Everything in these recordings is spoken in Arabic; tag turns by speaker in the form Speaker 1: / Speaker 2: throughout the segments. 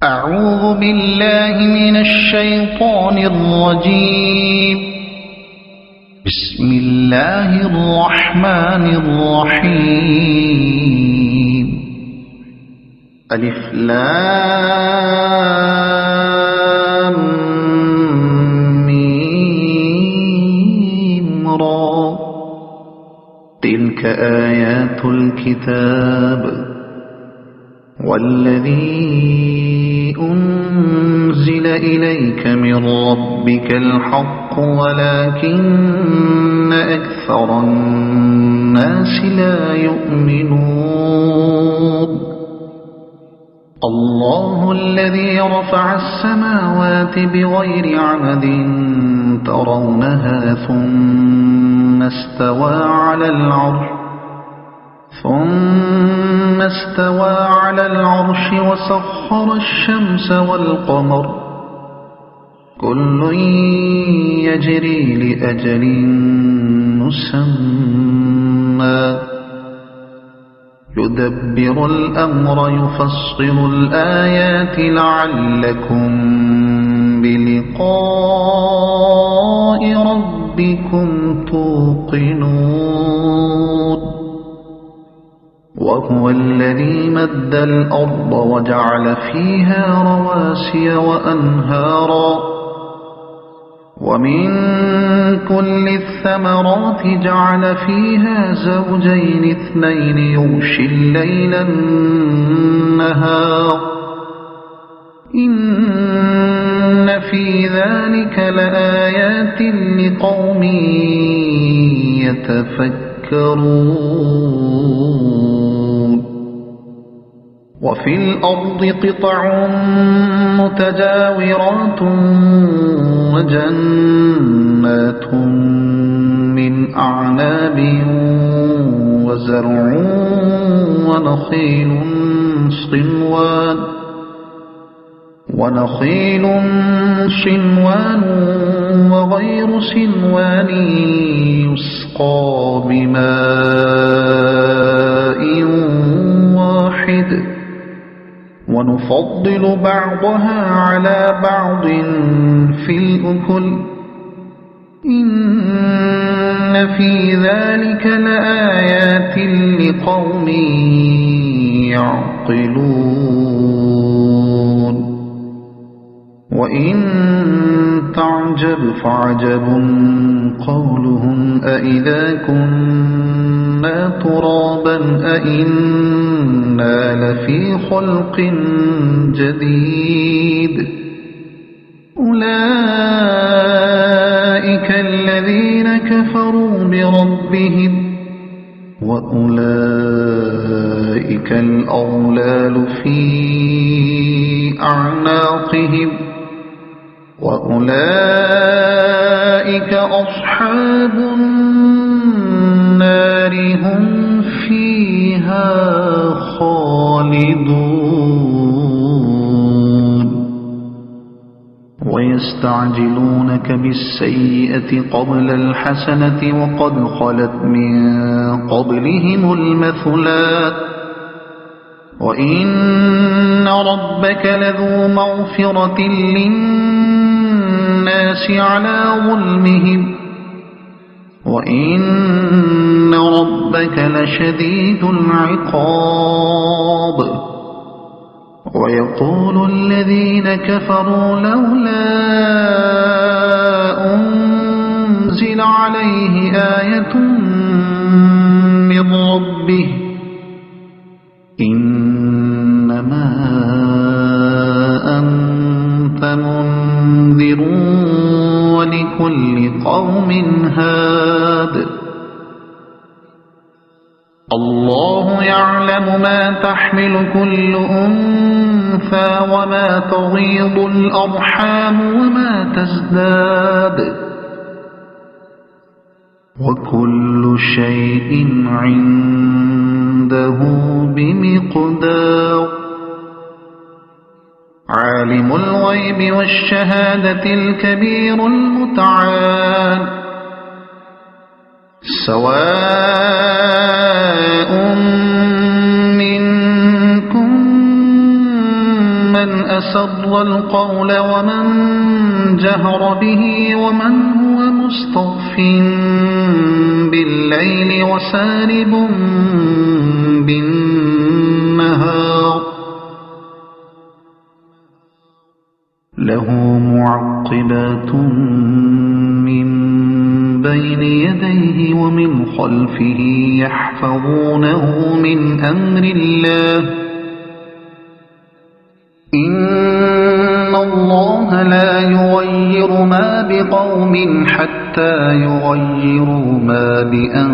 Speaker 1: أعوذ بالله من الشيطان الرجيم. بسم الله الرحمن الرحيم. ألف لام ميم را. تلك آيات الكتاب والذي أنزل إليك من ربك الحق ولكن أكثر الناس لا يؤمنون. الله الذي رفع السماوات بغير عمد ترونها ثم استوى على العرش وسخر الشمس والقمر كل يجري لأجل مسمى يدبر الأمر يفصل الآيات لعلكم بلقاء ربكم توقنون. وهو الذي مد الأرض وجعل فيها رواسي وأنهارا ومن كل الثمرات جعل فيها زوجين اثنين يغشي الليل النهار إن في ذلك لآيات لقوم يتفكرون. وفي الأرض قطع متجاورات وجنات من أعناب وزرع ونخيل صنوان وغير صنوان يسقى بماء واحد ونفضل بعضها على بعض في الأكل إن في ذلك لآيات لقوم يعقلون. وإن تعجب فعجب قولهم أإذا كنا ترابا أإنا لفي خلق جديد أولئك الذين كفروا بربهم وأولئك الأغلال في أعناقهم وأولئك أصحاب النار هم فيها خالدون. ويستعجلونك بالسيئة قبل الحسنة وقد خلت من قبلهم المثلات وإن ربك لذو مغفرة للناس على ظلمهم وإن ربك لشديد العقاب. ويقول الذين كفروا لولا أنزل عليه آية من ربه إنما أنت منذر ولكل قوم هاد. الله يعلم ما تحمل كل أنثى وما تغيض الأرحام وما تزداد وكل شيء عنده بمقدار. عالم الغيب والشهادة الكبير المتعال سواء منكم من أسر القول ومن جهر به ومن هو مستخف بالليل وسارب بالنهار له معقبات من بين يديه ومن خلفه يحفظونه من أمر الله إن الله لا يغير ما بقوم حتى يغيروا ما بأنفسهم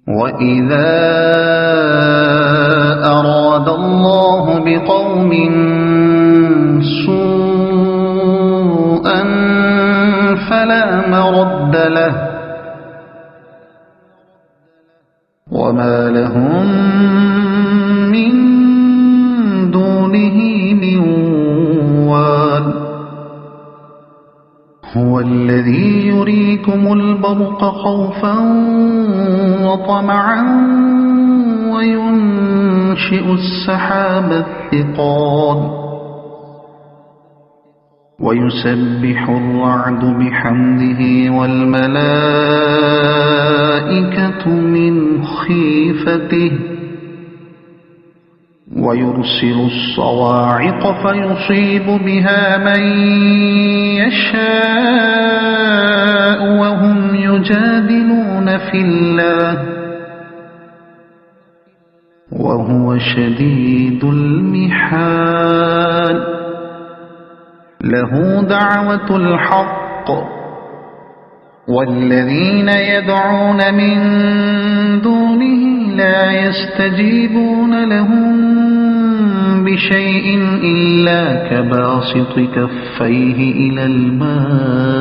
Speaker 1: وإذا أراد الله بقوم سوءا فلا مرد له وما لهم من دونه من وال هو الذي يريكم البرق خوفا وطمعا وينشئ السحاب الثقال ويسبح الرعد بحمده والملائكة من خيفته ويرسل الصواعق فيصيب بها من يشاء وهم يجادلون في الله وهو شديد المحال له دعوة الحق والذين يدعون من دونه لا يستجيبون لهم بشيء إلا كباسط كفيه إلى الماء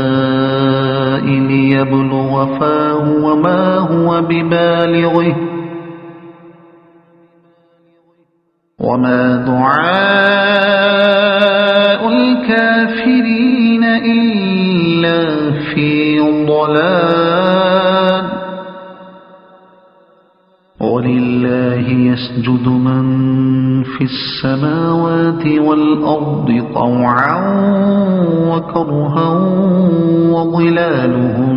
Speaker 1: ليبلغ فاه وما هو ببالغه وما دعاء الكافرين إلا في ضلال ولله يسجد من في السماوات والأرض طوعا وكرها وظلالهم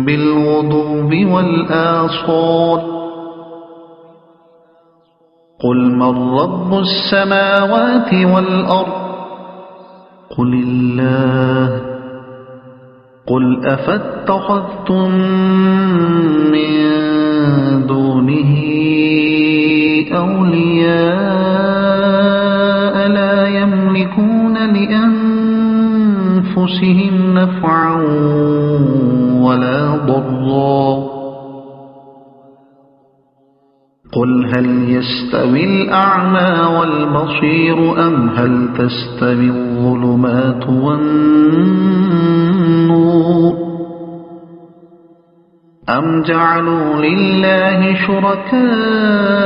Speaker 1: بالغدو والآصال قل من رب السماوات والأرض قل الله قل أفاتخذتم من دونه أولياء لا يملكون لأنفسهم نفعا ولا ضرا قل هل يستوي الأعمى والبصير أم هل تستوي الظلمات والنور أم جعلوا لله شركاء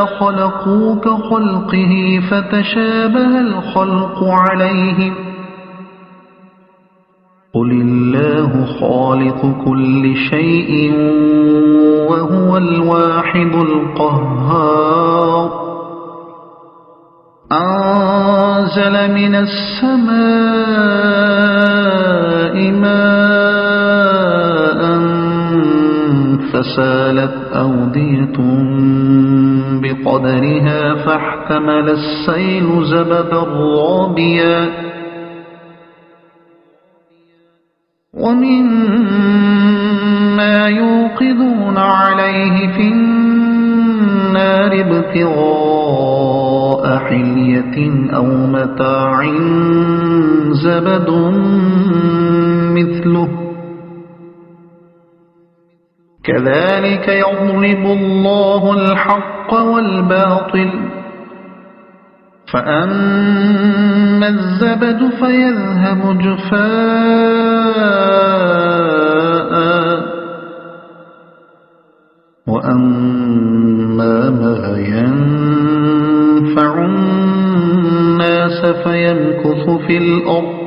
Speaker 1: خلقوا كخلقه فتشابه الخلق عليهم قل الله خالق كل شيء وهو الواحد القهار أنزل من السماء ماء فسالت أودية بقدرها فاحتمل السيل زبدا رابيا ومما يوقدون عليه في النار ابتغاء حلية أو متاع زبد مثله كذلك يضرب الله الحق والباطل فأما الزبد فيذهب جفاء وأما ما ينفع الناس فيمكث في الأرض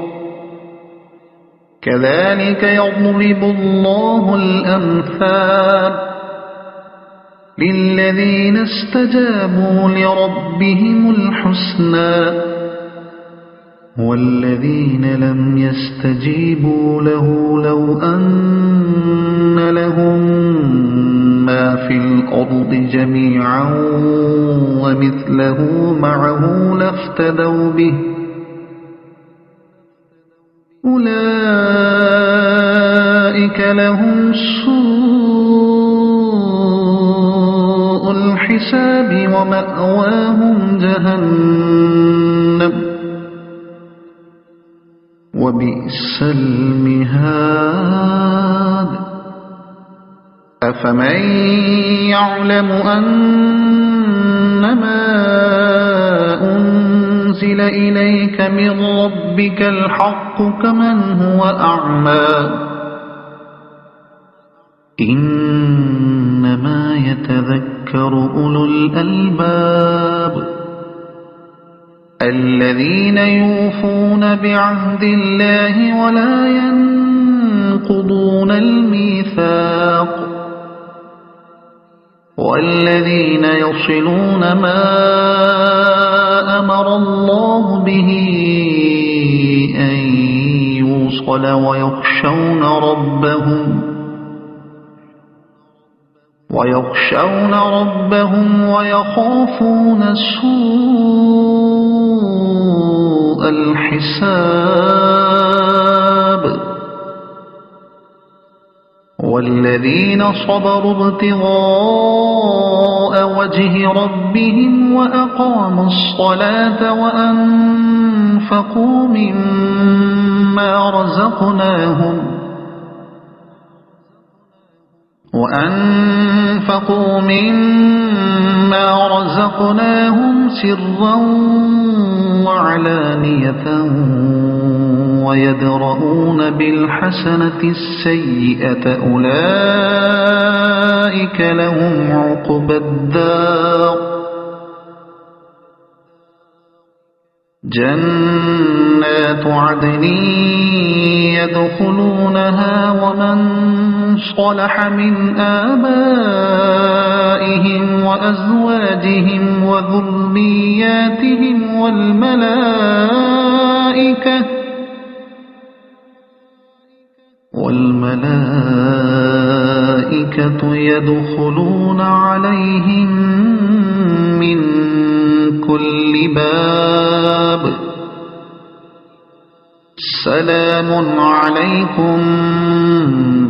Speaker 1: كذلك يضرب الله الأمثال للذين استجابوا لربهم الحسنى والذين لم يستجيبوا له لو أن لهم ما في الأرض جميعا ومثله معه لافتدوا به أولئك لهم سوء الحساب ومأواهم جهنم وبئس المهاد أفمن يعلم أنما أنزل إليك من ربك الحق كمن هو أعمى إنما يتذكر أولو الألباب الذين يوفون بعهد الله ولا ينقضون الميثاق والذين يصلون ما أمر الله به أن يوصل ويخشون ربهم ويخافون سوء الحساب والذين صبروا ابتغاء وجه ربهم وأقاموا الصلاة وأنفقوا مما رزقناهم سرا وعلانية ويدرؤون بالحسنة السيئة أولئك لهم عقبى الدار جنات عدن يدخلونها ومن صلح من آبائهم وأزواجهم وذرياتهم والملائكة يدخلون عليهم من كل باب سلام عليكم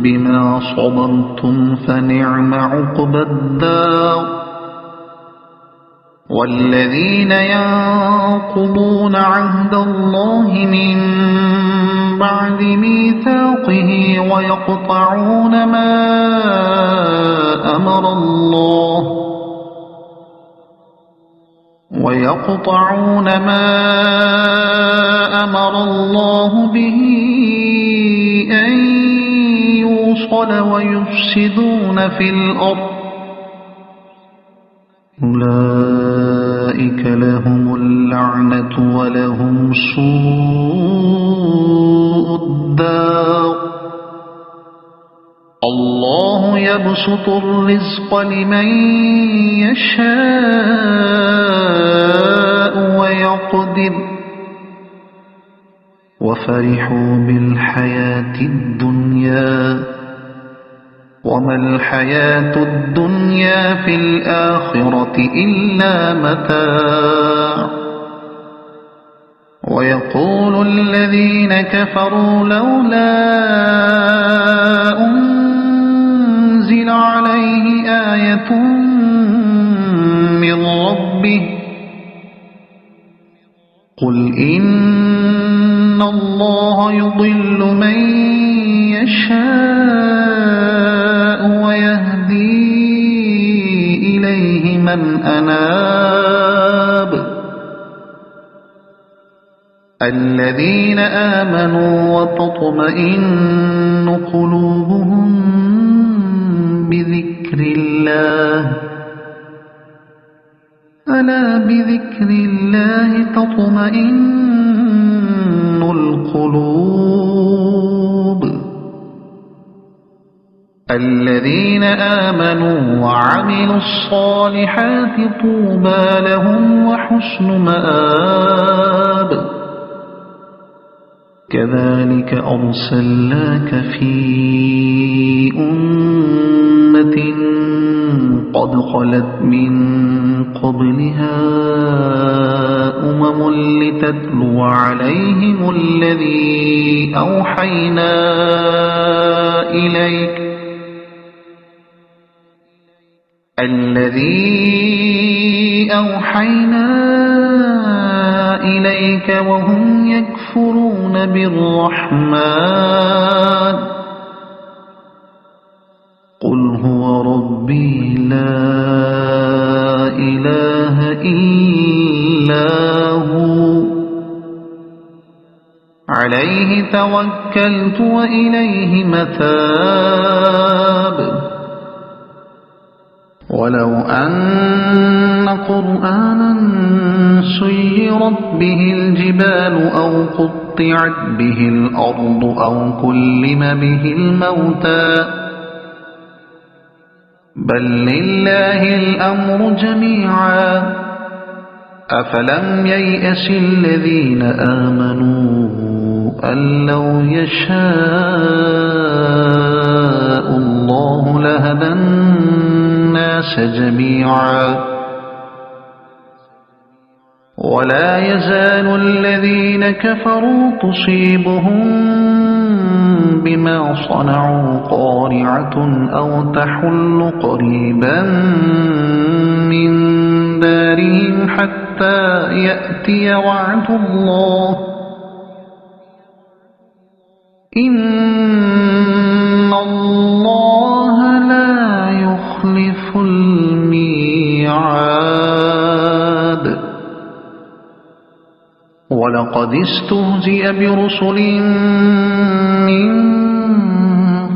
Speaker 1: بما صبرتم فنعم عقبى الدار والذين ينقضون عهد الله من بعد ميثاقه ويقطعون ما أمر الله به أن يوصل ويفسدون في الأرض أولئك لهم اللعنة ولهم سوء الدار الله يبسط الرزق لمن يشاء ويقدر وفرحوا بالحياة الدنيا وما الحياة الدنيا في الآخرة إلا متاع ويقول الذين كفروا لولا أنزل عليه آية من ربه قل إن الله يضل من يشاء ويهدي إليه من أناب الذين آمنوا وتطمئن قلوبهم بذكر الله ألا بذكر الله تطمئن القلوب الذين آمنوا وعملوا الصالحات طوبى لهم وحسن مآب كذلك أرسلناك في أمة قد خلت من قبلها لتتلو عليهم الذي أوحينا إليك وهم يكفرون بالرحمن قل هو ربي لا إله إلا هو عليه توكلت وإليه متاب ولو أن قرآنا سيرت به الجبال أو قطعت به الأرض أو كلم به الموتى بل لله الأمر جميعا أفلم ييأس الذين آمنوا أن لو يشاء الله لهدى الناس جميعا ولا يزال الذين كفروا تصيبهم بما صنعوا قارعة أو تحل قريبا من دارهم حتى يأتي وعد الله إن الله لا يخلف الميعاد ولقد استهزئ برسل من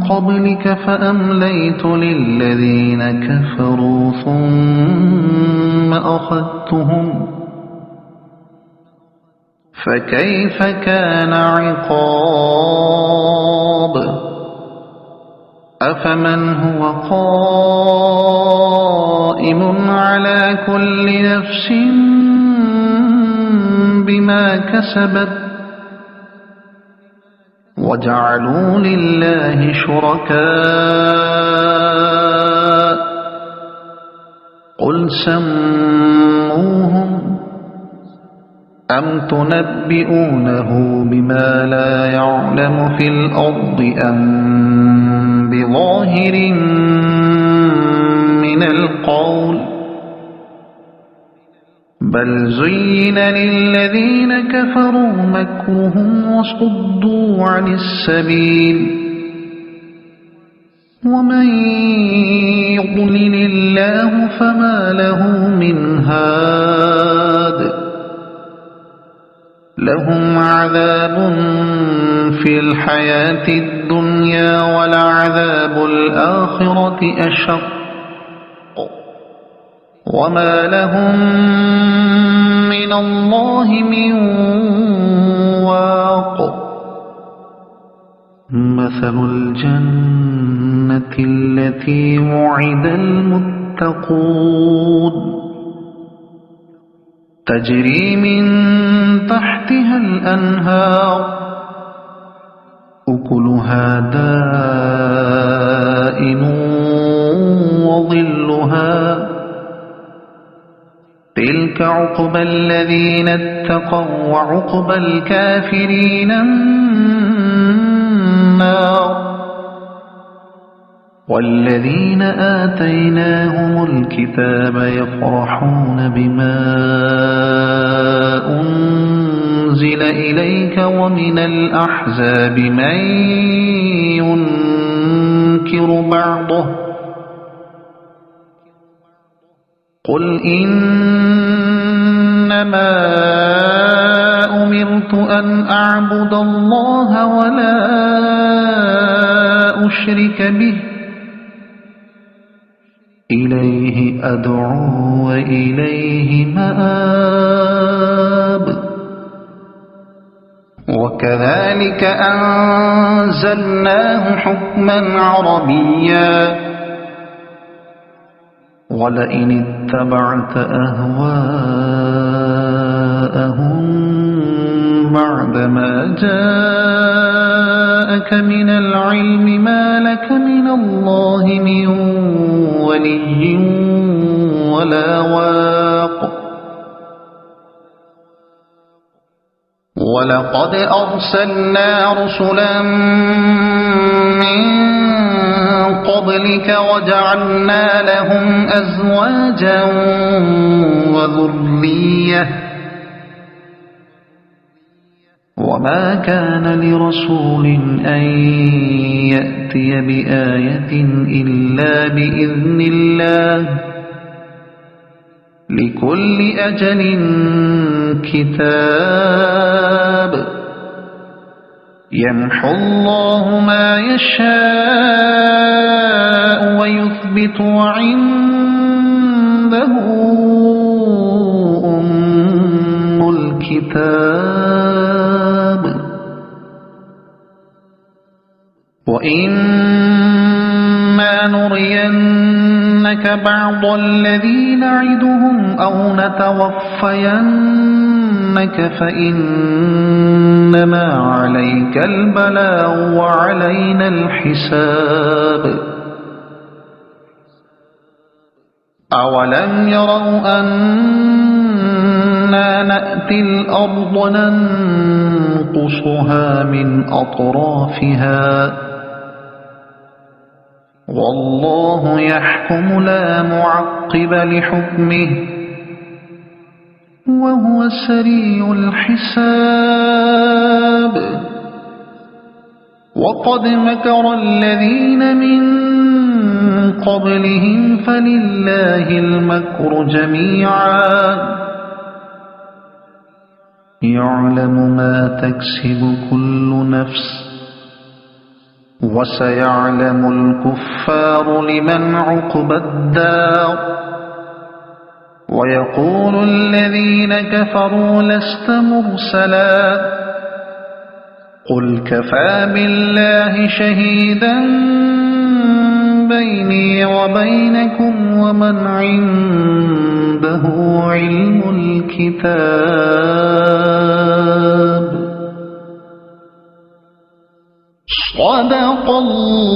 Speaker 1: قبلك فأمليت للذين كفروا ثم أخذتهم فكيف كان عقاب أفمن هو قائم على كل نفس بما كسبت وجعلوا لله شركاء قل سموهم أم تنبئونه بما لا يعلم في الأرض أم بظاهر من القول بل زين للذين كفروا مكرهم وصدوا عن السبيل ومن يضلل الله فما له من هاد لهم عذاب في الحياة الدنيا ولعذاب الآخرة أشق وما لهم من الله من واق مثل الجنة التي وعد المتقون تجري من تحتها الأنهار أكلها دائم وظلها تلك عقبى الذين اتقوا وعقبى الكافرين النار والذين آتيناهم الكتاب يفرحون بما أنزل إليك ومن الأحزاب من ينكر بعضه قل إنما أمرت أن أعبد الله ولا أشرك به إليه أدعو وإليه مآب وكذلك أنزلناه حكما عربيا ولئن اتبعت أهواءهم بعدما جاءك من العلم ما لك من الله من ولي ولا واق ولقد أرسلنا رسلا من قبلك وجعلنا لهم أزواجا وذرية وما كان لرسول أن يأتي بآية إلا بإذن الله لكل أجل كتاب يمحو الله ما يشاء ويثبت وعنده أم الكتاب وإما نرينك بعض الذي نعدهم أو نتوفينك فإنما عليك البلاغ وعلينا الحساب أولم يروا أنا نأتي الأرض ننقصها من أطرافها والله يحكم لا معقب لحكمه وهو سريع الحساب وقد مكر الذين من قبلهم فلله المكر جميعا يعلم ما تكسب كل نفس وسيعلم الكفار لمن عقبى الدار ويقول الذين كفروا لست مرسلا قل كفى بالله شهيدا بيني وبينكم ومن عنده علم الكتاب صدق الله